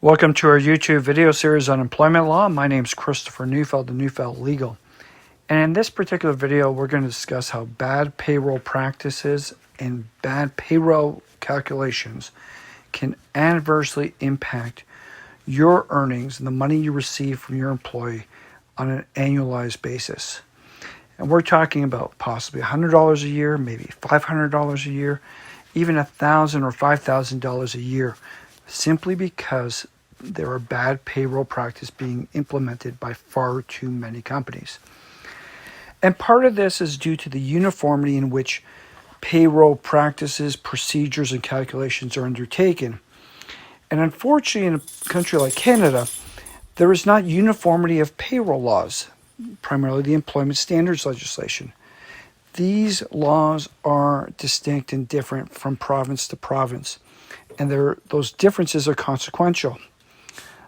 Welcome to our YouTube video series on employment law. My name is Christopher Neufeld of Neufeld Legal. And in this particular video, we're going to discuss how bad payroll practices and bad payroll calculations can adversely impact your earnings and the money you receive from your employee on an annualized basis. And we're talking about possibly $100 a year, maybe $500 a year, even $1,000 or $5,000 a year, simply because there are bad payroll practice being implemented by far too many companies. And part of this is due to the uniformity in which payroll practices, procedures, and calculations are undertaken. And unfortunately, in a country like Canada, there is not uniformity of payroll laws, primarily the employment standards legislation. These laws are distinct and different from province to province, and those differences are consequential,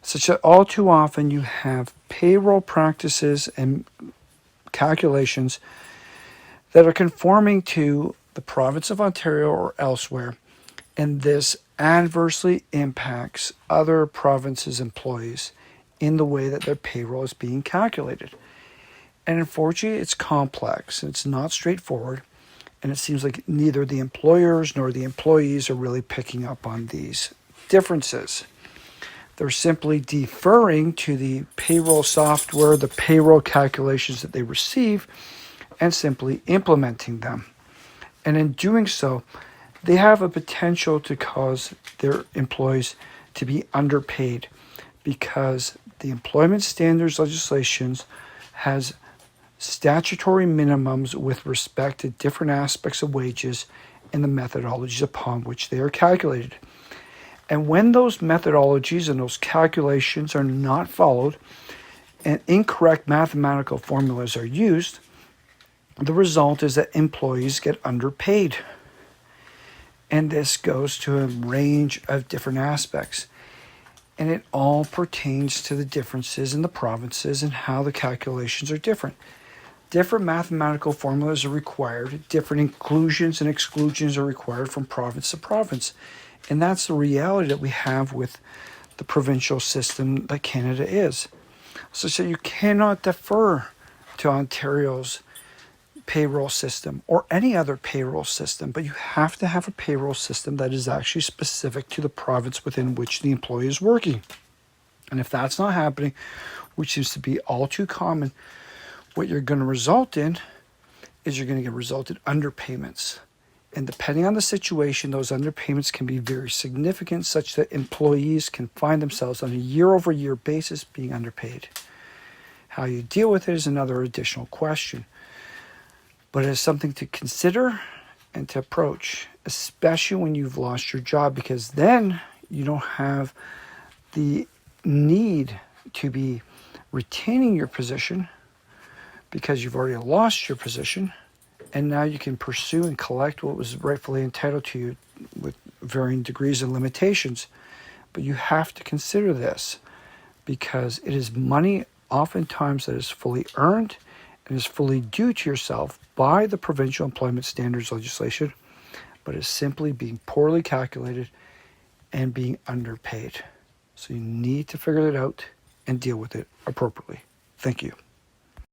such that all too often you have payroll practices and calculations that are conforming to the province of Ontario or elsewhere, and this adversely impacts other provinces' employees in the way that their payroll is being calculated. And unfortunately, it's complex, and it's not straightforward, and it seems like neither the employers nor the employees are really picking up on these differences. They're simply deferring to the payroll software, the payroll calculations that they receive, and simply implementing them. And in doing so, they have a potential to cause their employees to be underpaid because the employment standards legislations has statutory minimums with respect to different aspects of wages and the methodologies upon which they are calculated. And when those methodologies and those calculations are not followed and incorrect mathematical formulas are used, the result is that employees get underpaid. And this goes to a range of different aspects. And it all pertains to the differences in the provinces and how the calculations are different. Different mathematical formulas are required. Different inclusions and exclusions are required from province to province. And that's the reality that we have with the provincial system that Canada is. So you cannot defer to Ontario's payroll system or any other payroll system, but you have to have a payroll system that is actually specific to the province within which the employee is working. And if that's not happening, which seems to be all too common, what you're going to result in is you're going to get resulted underpayments. And depending on the situation, those underpayments can be very significant, such that employees can find themselves on a year-over-year basis being underpaid. How you deal with it is another additional question. But it is something to consider and to approach, especially when you've lost your job, because then you don't have the need to be retaining your position because you've already lost your position, and now you can pursue and collect what was rightfully entitled to you with varying degrees and limitations. But you have to consider this because it is money oftentimes that is fully earned and is fully due to yourself by the provincial employment standards legislation, but is simply being poorly calculated and being underpaid. So you need to figure it out and deal with it appropriately. Thank you.